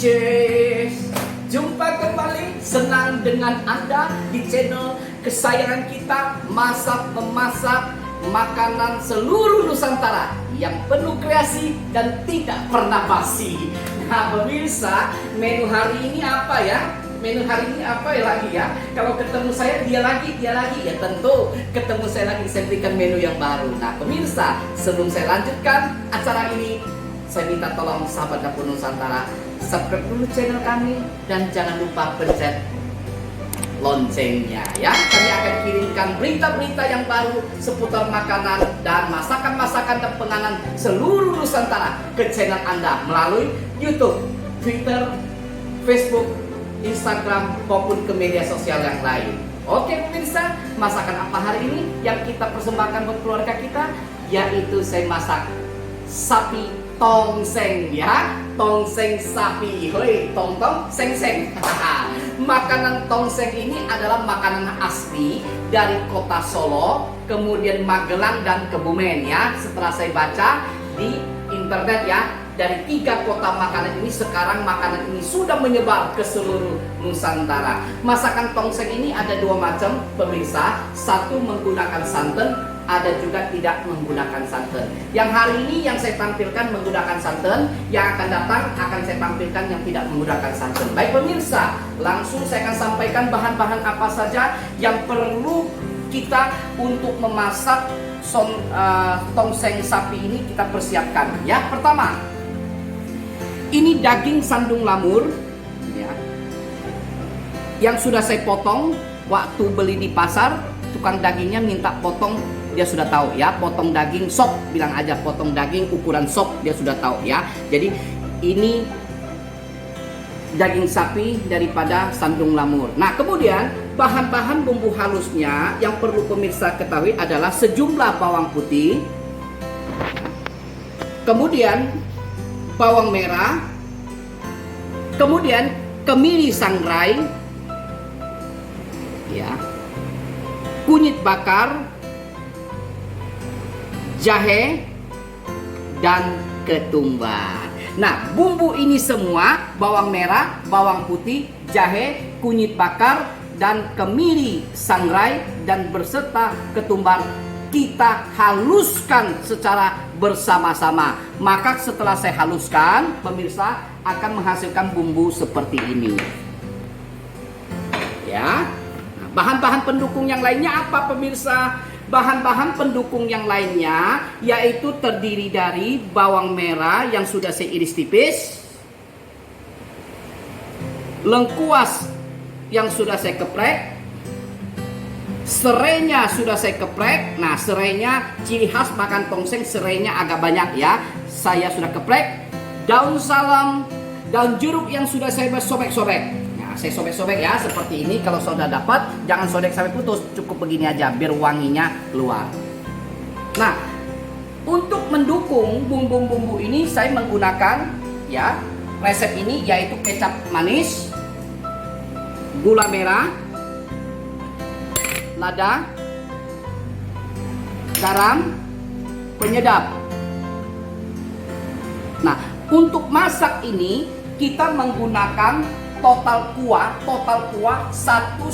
Cheers. Jumpa kembali, senang dengan Anda di channel kesayangan kita, Masak Memasak Makanan Seluruh Nusantara yang penuh kreasi dan tidak pernah basi. Nah pemirsa, menu hari ini apa ya? Menu hari ini apa ya lagi ya? Kalau ketemu saya dia lagi ya tentu ketemu saya lagi saya berikan menu yang baru. Nah pemirsa, sebelum saya lanjutkan acara ini, saya minta tolong sahabat Dapur Nusantara subscribe dulu channel kami dan jangan lupa pencet loncengnya ya. Kami akan kirimkan berita-berita yang baru seputar makanan dan masakan-masakan dan penganan seluruh Nusantara ke channel Anda melalui YouTube, Twitter, Facebook, Instagram maupun ke media sosial yang lain. Oke pemirsa, masakan apa hari ini yang kita persembahkan buat keluarga kita? Yaitu saya masak sapi tongseng ya, tongseng sapi, hoi, tong seng seng. Makanan tongseng ini adalah makanan asli dari kota Solo, kemudian Magelang dan Kebumen ya. Setelah saya baca di internet ya, dari 3 kota makanan ini sekarang makanan ini sudah menyebar ke seluruh Nusantara. Masakan tongseng ini ada 2 macam pemirsa, satu menggunakan santan, ada juga tidak menggunakan santan. Yang hari ini yang saya tampilkan menggunakan santan, yang akan datang akan saya tampilkan yang tidak menggunakan santan. Baik pemirsa, langsung saya akan sampaikan bahan-bahan apa saja yang perlu kita untuk memasak tongseng sapi ini kita persiapkan. Ya, pertama, ini daging sandung lamur ya, yang sudah saya potong. Waktu beli di pasar, tukang dagingnya minta potong, dia sudah tahu ya, potong daging sop, bilang aja potong daging ukuran sop, dia sudah tahu ya. Jadi ini daging sapi daripada sandung lamur. Nah kemudian bahan-bahan bumbu halusnya yang perlu pemirsa ketahui adalah sejumlah bawang putih, kemudian bawang merah, kemudian kemiri sangrai ya, kunyit bakar, jahe, dan ketumbar. Nah, bumbu ini semua, bawang merah, bawang putih, jahe, kunyit bakar, dan kemiri sangrai, dan berserta ketumbar, kita haluskan secara bersama-sama. Maka setelah saya haluskan, pemirsa akan menghasilkan bumbu seperti ini. Ya. Nah, bahan-bahan pendukung yang lainnya apa pemirsa? Bahan-bahan pendukung yang lainnya yaitu terdiri dari bawang merah yang sudah saya iris tipis, lengkuas yang sudah saya geprek, serainya sudah saya geprek. Nah serainya ciri khas makan tongseng, serainya agak banyak ya, saya sudah geprek. Daun salam, daun jeruk yang sudah saya sobek-sobek. Saya sobek-sobek ya seperti ini. Kalau sudah dapat jangan sobek sampai putus, cukup begini aja biar wanginya keluar. Nah untuk mendukung bumbu-bumbu ini saya menggunakan ya resep ini, yaitu kecap manis, gula merah, lada, garam, penyedap. Nah untuk masak ini kita menggunakan total kuah 1,5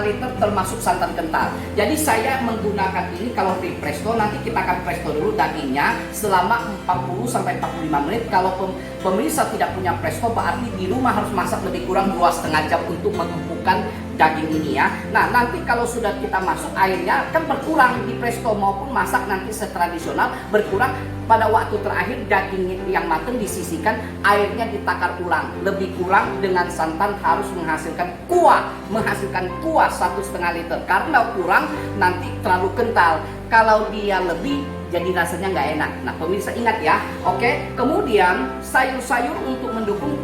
liter termasuk santan kental. Jadi saya menggunakan ini kalau di presto, nanti kita akan presto dulu dagingnya selama 40 sampai 45 menit. Kalau pemirsa tidak punya presto, berarti di rumah harus masak lebih kurang 2,5 jam untuk mengempukkan daging ini ya. Nah nanti kalau sudah kita masuk, airnya kan berkurang di presto maupun masak nanti setradisional, berkurang. Pada waktu terakhir daging yang matang disisihkan, airnya ditakar ulang, lebih kurang dengan santan harus menghasilkan kuah 1,5 liter. Karena kurang nanti terlalu kental, kalau dia lebih jadi rasanya nggak enak. Nah pemirsa ingat ya, oke. Kemudian sayur-sayur untuk mendukung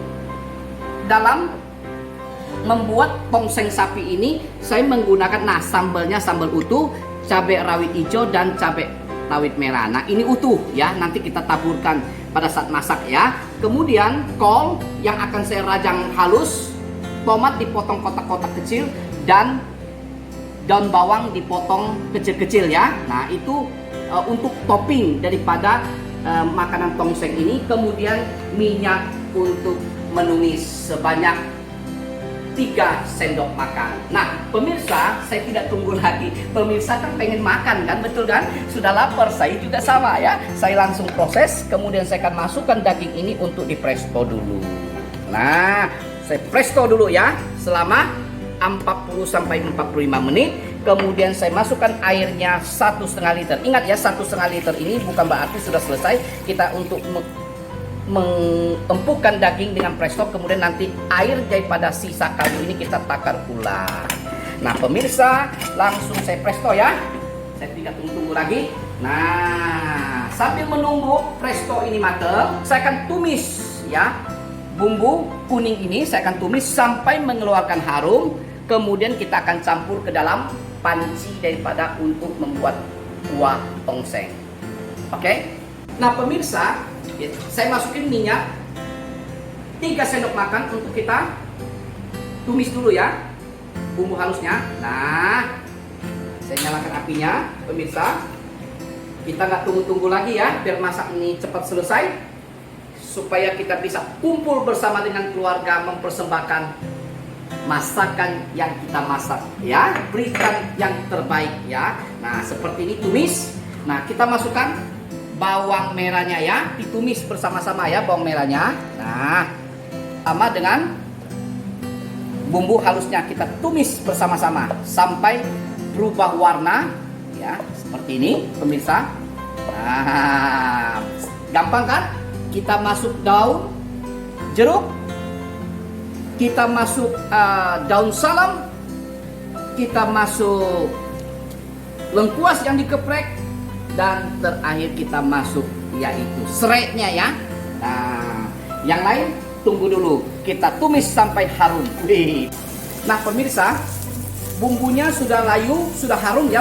dalam membuat tongseng sapi ini saya menggunakan, nah sambalnya sambal utuh, cabai rawit hijau dan cabai rawit merah. Nah ini utuh ya, nanti kita taburkan pada saat masak ya. Kemudian kol yang akan saya rajang halus, tomat dipotong kotak-kotak kecil, dan daun bawang dipotong kecil-kecil ya. Nah itu untuk topping daripada makanan tongseng ini. Kemudian minyak untuk menumis sebanyak 3 sendok makan. Nah, pemirsa, saya tidak tunggu lagi. Pemirsa kan pengen makan kan, betul kan? Sudah lapar, saya juga sama ya. Saya langsung proses, kemudian saya akan masukkan daging ini untuk di presto dulu. Nah, saya presto dulu ya, selama 40 sampai 45 menit. Kemudian saya masukkan airnya 1,5 liter. Ingat ya, 1,5 liter ini bukan berarti sudah selesai. Kita untuk mengempukkan daging dengan presto, kemudian nanti air daripada sisa kaldu ini kita takar ulang. Nah pemirsa, langsung saya presto ya, saya tidak tunggu lagi. Nah, sambil menunggu presto ini matang, saya akan tumis ya bumbu kuning ini. Saya akan tumis sampai mengeluarkan harum. Kemudian kita akan campur ke dalam panci daripada untuk membuat kuah tongseng. Oke? Nah pemirsa, saya masukin minyak 3 sendok makan untuk kita tumis dulu ya bumbu halusnya. Nah, saya nyalakan apinya pemirsa. Kita nggak tunggu-tunggu lagi ya, biar masak ini cepat selesai, supaya kita bisa kumpul bersama dengan keluarga mempersembahkan masakan yang kita masak ya, berikan yang terbaik ya. Nah seperti ini tumis. Nah kita masukkan bawang merahnya ya, ditumis bersama-sama ya bawang merahnya. Nah, sama dengan bumbu halusnya kita tumis bersama-sama sampai berubah warna ya, seperti ini pemirsa. Nah, gampang kan? Kita masuk daun jeruk, kita masuk daun salam, kita masuk lengkuas yang dikeprek, dan terakhir kita masuk yaitu serainya ya. Nah, yang lain tunggu dulu, kita tumis sampai harum. Nah pemirsa, bumbunya sudah layu, sudah harum ya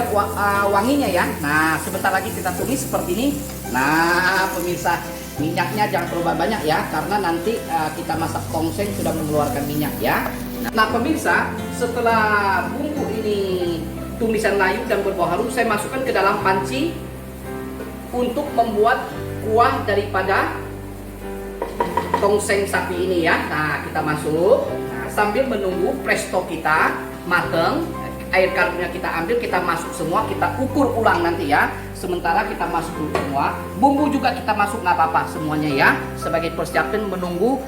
wanginya ya. Nah sebentar lagi kita tumis seperti ini. Nah pemirsa, minyaknya jangan terlalu banyak ya, karena nanti kita masak tongseng sudah mengeluarkan minyak ya. Nah pemirsa, setelah bumbu ini tumisan layu dan berbau harum, saya masukkan ke dalam panci untuk membuat kuah daripada tongseng sapi ini ya. Nah kita masuk, nah, sambil menunggu presto kita mateng, air kaldunya kita ambil, kita masuk semua, kita ukur ulang nanti ya. Sementara kita masuk dulu semua, bumbu juga kita masuk, nggak apa-apa semuanya ya, sebagai persiapan menunggu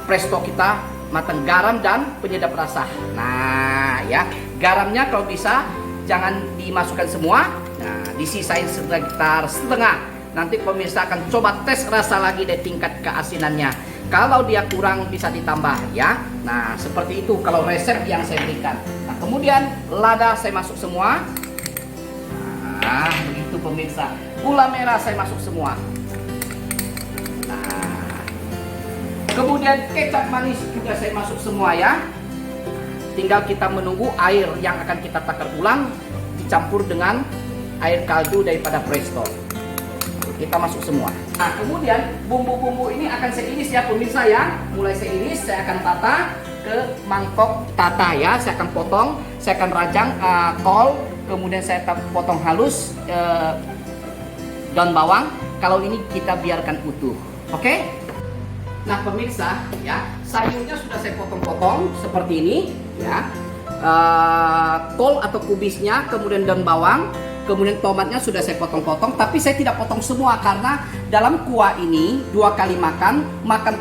presto kita matang. Garam dan penyedap rasa. Nah ya, garamnya kalau bisa jangan dimasukkan semua. Nah, disisain sekitar setengah. Nanti pemirsa akan coba tes rasa lagi dari tingkat keasinannya. Kalau dia kurang bisa ditambah ya. Nah, seperti itu kalau resep yang saya berikan. Nah, kemudian lada saya masuk semua. Nah, begitu pemirsa. Gula merah saya masuk semua. Nah, kemudian kecap manis juga saya masuk semua ya. Tinggal kita menunggu air yang akan kita takar ulang dicampur dengan air kaldu daripada presto. Kita masuk semua. Nah, kemudian bumbu-bumbu ini akan saya iris ya pemirsa ya. Mulai saya iris, saya akan tata ke mangkok tata ya. Saya akan potong, saya akan rajang kol, kemudian saya potong halus daun bawang. Kalau ini kita biarkan utuh. Oke? Nah, pemirsa ya, sayurnya sudah saya potong-potong seperti ini ya. Kol atau kubisnya, kemudian daun bawang, kemudian tomatnya sudah saya potong-potong, tapi saya tidak potong semua karena dalam kuah ini 2 kali makan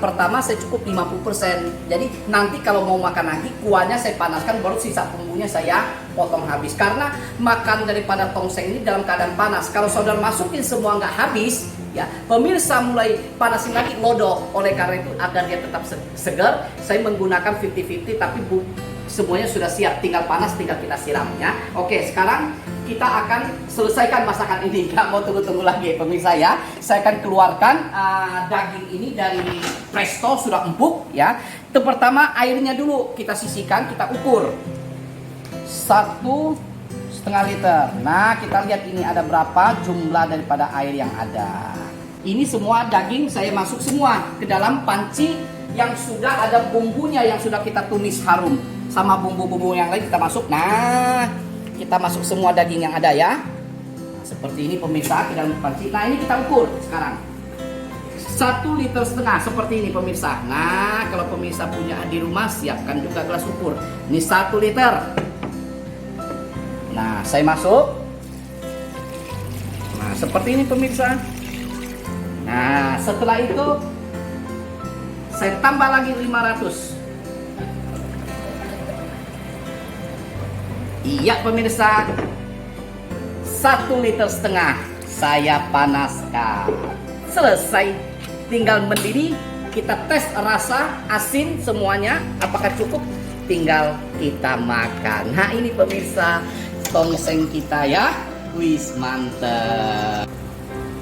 pertama saya cukup 50%. Jadi nanti kalau mau makan lagi, kuahnya saya panaskan, baru sisa bumbunya saya potong habis. Karena makan daripada tongseng ini dalam keadaan panas. Kalau saudara masukin semua nggak habis, ya pemirsa mulai panasin lagi lodoh. Oleh karena itu agar dia tetap segar, saya menggunakan 50-50, tapi semuanya sudah siap, tinggal panas, tinggal kita siramnya. Oke, sekarang kita akan selesaikan masakan ini. Nggak mau tunggu-tunggu lagi pemirsa ya. Saya akan keluarkan daging ini dari presto, sudah empuk ya. Itu pertama airnya dulu kita sisihkan, kita ukur 1,5 liter. Nah kita lihat ini ada berapa jumlah daripada air yang ada. Ini semua daging saya masuk semua ke dalam panci yang sudah ada bumbunya, yang sudah kita tumis harum. Sama bumbu-bumbu yang lain kita masuk. Nah, kita masuk semua daging yang ada ya. Nah, seperti ini pemirsa ke dalam panci. Nah, ini kita ukur sekarang. 1,5 liter seperti ini pemirsa. Nah, kalau pemirsa punya di rumah, siapkan juga gelas ukur. Ini 1 liter. Nah, saya masuk. Nah, seperti ini pemirsa. Nah, setelah itu saya tambah lagi 500. Iya pemirsa, 1,5 liter saya panaskan. Selesai, tinggal mendidih. Kita tes rasa asin semuanya, apakah cukup, tinggal kita makan. Nah, ini pemirsa tongseng kita ya. Wis, mantep.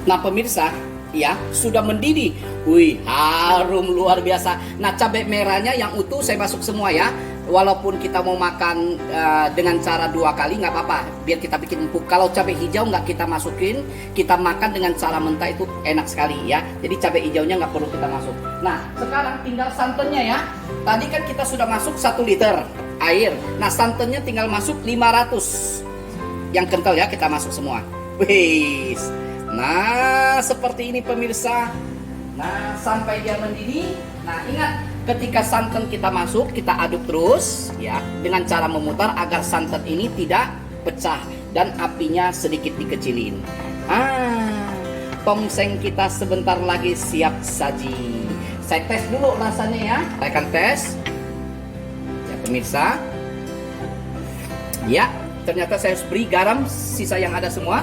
Nah pemirsa, ya sudah mendidih. Wih, harum luar biasa. Nah, cabai merahnya yang utuh saya masuk semua ya. Walaupun kita mau makan dengan cara 2 kali nggak apa-apa, biar kita bikin empuk. Kalau cabai hijau nggak kita masukin, kita makan dengan cara mentah itu enak sekali ya. Jadi cabai hijaunya nggak perlu kita masuk. Nah, sekarang tinggal santannya ya. Tadi kan kita sudah masuk 1 liter air. Nah, santannya tinggal masuk 500. Yang kental ya kita masuk semua. Wih. Nah, seperti ini pemirsa. Nah, sampai dia mendidih. Nah, ingat, ketika santan kita masuk, kita aduk terus ya, dengan cara memutar agar santan ini tidak pecah dan apinya sedikit dikecilin. Tongseng kita sebentar lagi siap saji. Saya tes dulu rasanya ya. Saya akan tes. Ya pemirsa. Ya, ternyata saya harus beri garam sisa yang ada semua.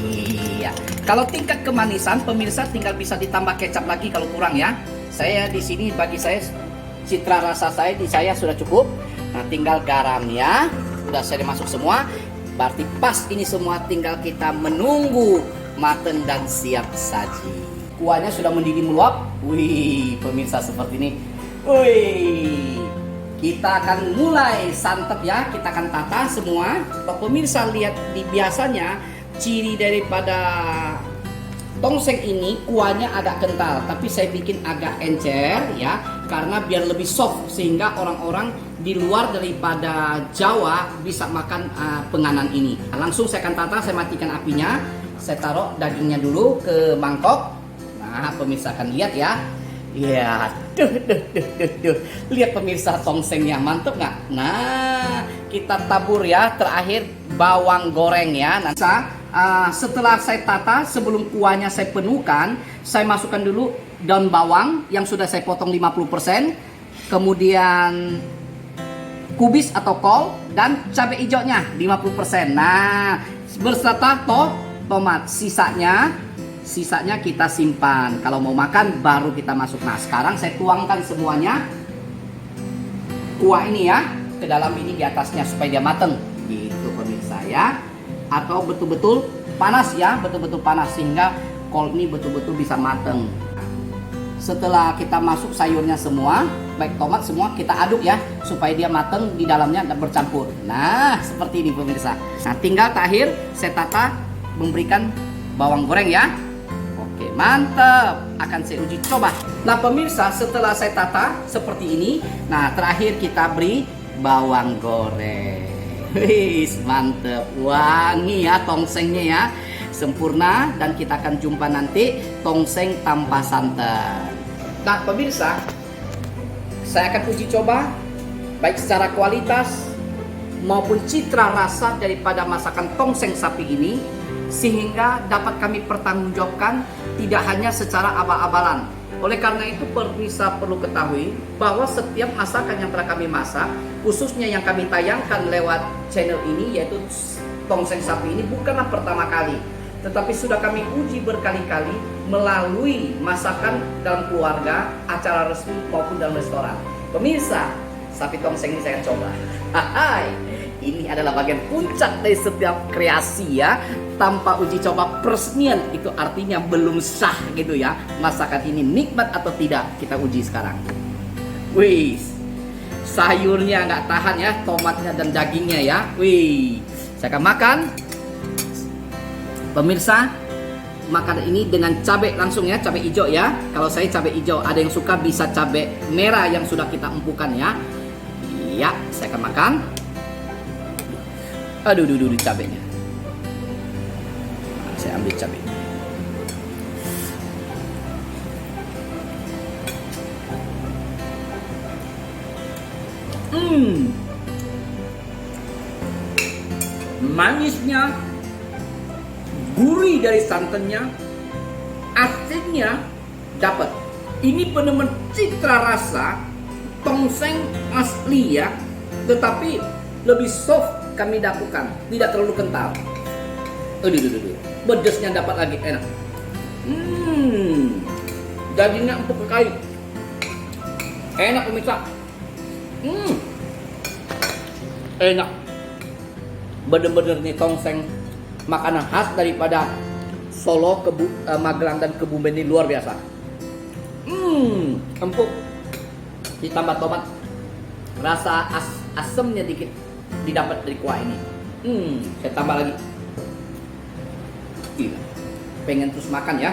Iya. Kalau tingkat kemanisan pemirsa tinggal bisa ditambah kecap lagi kalau kurang ya. Saya di sini, bagi saya citra rasa saya di saya sudah cukup. Nah, tinggal garam ya. Sudah saya masuk semua. Berarti pas ini semua, tinggal kita menunggu mateng dan siap saji. Kuahnya sudah mendidih meluap. Wih, pemirsa seperti ini. Wih. Kita akan mulai santap ya. Kita akan tata semua. Kalau pemirsa lihat di biasanya ciri daripada tongseng ini kuahnya agak kental, tapi saya bikin agak encer ya, karena biar lebih soft sehingga orang-orang di luar daripada Jawa bisa makan penganan ini. Langsung saya akan tata, saya matikan apinya, saya taruh dagingnya dulu ke mangkok. Nah, pemirsa akan lihat ya. Ya, lihat pemirsa tongsengnya, mantep nggak? Nah, kita tabur ya, terakhir bawang goreng ya. Nah, setelah saya tata, sebelum kuahnya saya penuhkan, saya masukkan dulu daun bawang yang sudah saya potong 50%, kemudian kubis atau kol, dan cabai hijaunya 50%. Nah, berserta tomat, sisanya kita simpan. Kalau mau makan baru kita masuk. Nah, sekarang saya tuangkan semuanya kuah ini ya ke dalam ini di atasnya supaya dia mateng. Gitu pemirsa ya. Atau betul-betul panas ya, betul-betul panas sehingga kol ini betul-betul bisa mateng. Setelah kita masuk sayurnya semua, baik tomat semua, kita aduk ya supaya dia mateng di dalamnya dan bercampur. Nah, seperti ini pemirsa. Nah, tinggal terakhir saya tata memberikan bawang goreng ya. Oke, mantap. Akan saya uji coba. Nah pemirsa, setelah saya tata seperti ini, nah terakhir kita beri bawang goreng. Wih, mantap. Wangi ya tongsengnya ya, sempurna. Dan kita akan jumpa nanti tongseng tanpa santan. Nah pemirsa, saya akan uji coba baik secara kualitas maupun citra rasa daripada masakan tongseng sapi ini, sehingga dapat kami pertanggungjawabkan tidak hanya secara abal-abalan. Oleh karena itu pemirsa perlu ketahui bahwa setiap masakan yang telah kami masak, khususnya yang kami tayangkan lewat channel ini, yaitu tongseng sapi ini, bukanlah pertama kali, tetapi sudah kami uji berkali-kali melalui masakan dalam keluarga, acara resmi maupun dalam restoran. Pemirsa, sapi tongseng ini saya coba. Hai, ini adalah bagian puncak dari setiap kreasi ya. Tanpa uji coba peresmian, itu artinya belum sah gitu ya. Masakan ini nikmat atau tidak, kita uji sekarang. Wih, sayurnya nggak tahan ya, tomatnya dan dagingnya ya. Wih, saya akan makan. Pemirsa, makan ini dengan cabai langsung ya, cabai hijau ya. Kalau saya cabai hijau, ada yang suka bisa cabai merah yang sudah kita empukkan ya. Iya, saya akan makan. Aduh, cabainya. Nah, saya ambil cabai. Manisnya, gurih dari santannya, asinnya dapat. Ini benar-benar citra rasa tongseng asli ya, tetapi lebih soft kami lakukan, tidak terlalu kental. Aduh, pedesnya dapat lagi, enak. Dagingnya empuk ke kayu, enak pemirsa. Enak, bener-bener nih tongseng, makanan khas daripada Solo, Magelang dan Kebumen ini luar biasa. Empuk, ditambah tomat, rasa asemnya dikit didapat dari kuah ini. Saya tambah lagi. Gila, pengen terus makan ya.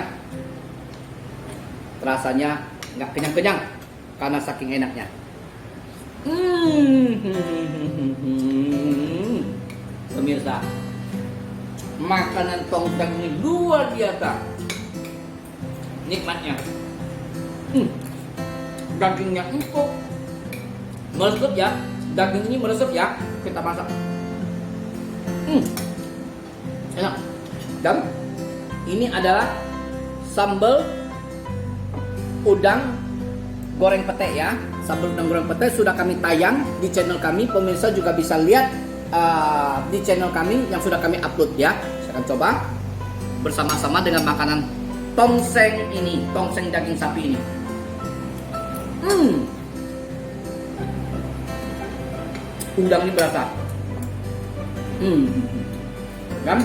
Rasanya nggak kenyang-kenyang karena saking enaknya. Pemirsa, makanan tongseng ini luar biasa nikmatnya. Dagingnya empuk, meresap ya. Daging ini meresap ya. Kita masak. Enak. Dan ini adalah sambal udang goreng pete ya. Sambal udang goreng pete sudah kami tayang di channel kami. Pemirsa juga bisa lihat di channel kami yang sudah kami upload ya. Saya akan coba bersama-sama dengan makanan tongseng ini, tongseng daging sapi ini. Udang ini berasa. Dan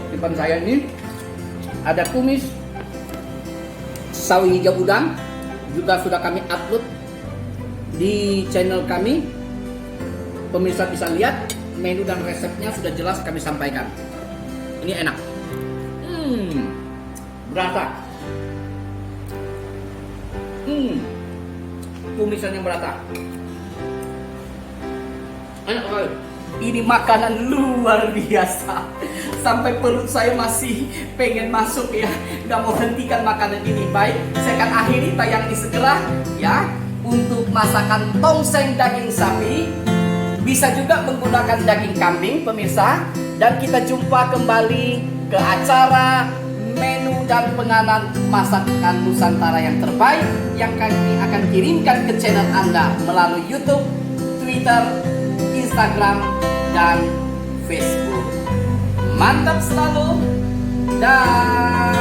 di depan saya ini ada tumis sawi hijau udang, juga sudah kami upload di channel kami. Pemirsa bisa lihat menu dan resepnya sudah jelas kami sampaikan. Ini enak. Berasa. Tumisannya berasa. Enak sekali. Ini makanan luar biasa. Sampai perut saya masih pengen masuk ya. Gak mau hentikan makanan ini. Baik, saya akan akhiri tayang ini segera ya. Untuk masakan tongseng daging sapi, bisa juga menggunakan daging kambing pemirsa. Dan kita jumpa kembali ke acara menu dan penganan masakan Nusantara yang terbaik yang kami akan kirimkan ke channel Anda melalui YouTube, Twitter, Instagram, dan Facebook. Mantap selalu dan